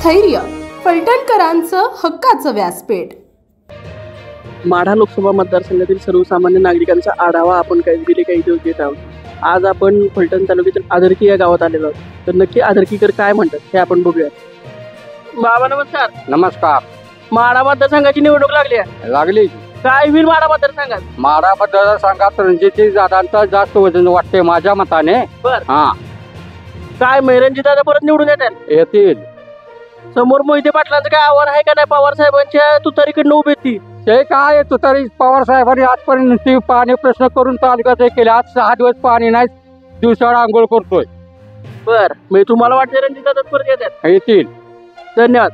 स्थैर्य, फलटणकरांचं हक्काचं व्यासपीठ। माढा लोकसभा मतदारसंघातील सर्वसामान्य नागरिकांचा आढावा आपण काही दिवस घेत आहोत। आज आपण फलटण तालुक्यातील आदरकी या गावात आलेलो आहोत। तर नक्की आदरकीकर काय म्हणतात हे आपण बघूया। बाबा नमस्कार। नमस्कार। माढा मतदारसंघाची निवडणूक लागली। काय होईल माढा मतदारसंघात? माढा मतदारसंघात रणजित दादांचा जास्त वजन वाटते माझ्या मताने। बर हा, काय रणजित दादा परत निवडून येतील। समोर मोहिते पाटलांचं काय आव्हान आहे का नाही? पवार साहेबांच्या तुतारीकडनं उभी ती ते काय तुतारी पवार साहेबांनी आजपर्यंत पाणी प्रश्न करून तालुक्यात केले। आज 6 दिवस पाणी नाही, दिवसाआड आंघोळ करतोय। बर, मी तुम्हाला वाटते रणजित दादा परत येतील। धन्यवाद।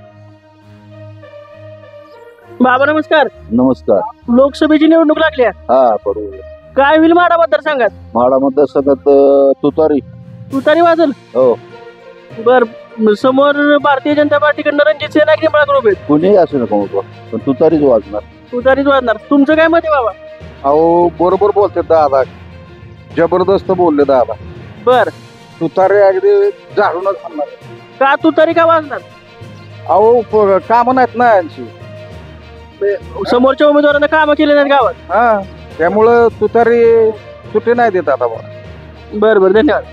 बाबा नमस्कार। नमस्कार। लोकसभेची निवडणूक लागली आहे। हा बरोबर। काय होईल माढा मतदारसंघात? माढा मतदारसंघात तुतारी वाजल। हो। बर, समोर भारतीय जनता पार्टीकडनं रणजित सिंह निंबाळकर उभे आहेत। कुणी असू नको पण तुतारीच वाजणार। तुतारीच वाजणार। तुमचं काय मत आहे बाबा? अहो बरोबर बोलते दादा, जबरदस्त बोलले दादा। बर, तुतारी अगदी झाडूनच आणणार। का तुतारी का वाजणार? अहो काम नाहीत ना यांची। समोरच्या उमेदवारांना काम केले नाहीत गावात। हा, त्यामुळं तुतारी सुट्टी नाही देत आता। बर बर, धन्यवाद।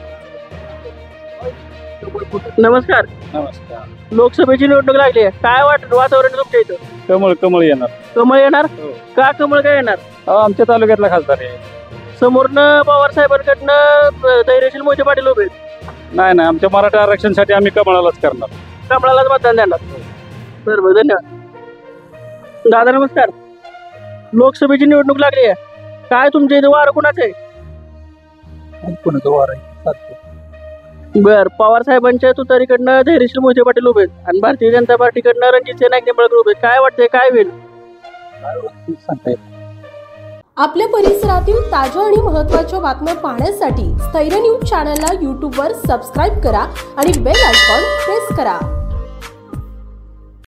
नमस्कार। नमस्कार। लोकसभेची निवडणूक लागली आहे। काय वाटत वातावरण तुमच्या इथं? कमळ येणार। कमळ येणार? का कमळ काय येणार? आमच्या तालुक्यातला खासदार आहे। समोरनं पवार साहेबांकडनं धैर्यशील मोहिते पाटील उभे आहेत। नाही आमच्या मराठा आरक्षणासाठी आम्ही कमळालाच करणार। कमळालाच मतदान देणार। बर बर, धन्यवाद। दादा नमस्कार। लोकसभेची निवडणूक लागली आहे। काय तुमच्या इथे वारं कुणाचं आहे? बर, पवार साहेबांच्या तुतारीकडनं धैर्यशील मोहिते पाटील उभे आहेत आणि भारतीय जनता पार्टीकडनं रणजित सिंह निंबाळकर उभे आहेत। काय वाटतंय, काय होईल? आपल्या परिसरातील ताज्या आणि महत्त्वाच्या बातम्या पाहण्यासाठी स्थैर्य न्यूज चॅनलला यूट्यूबवर सबस्क्राईब करा आणि बेल आयकॉन प्रेस करा।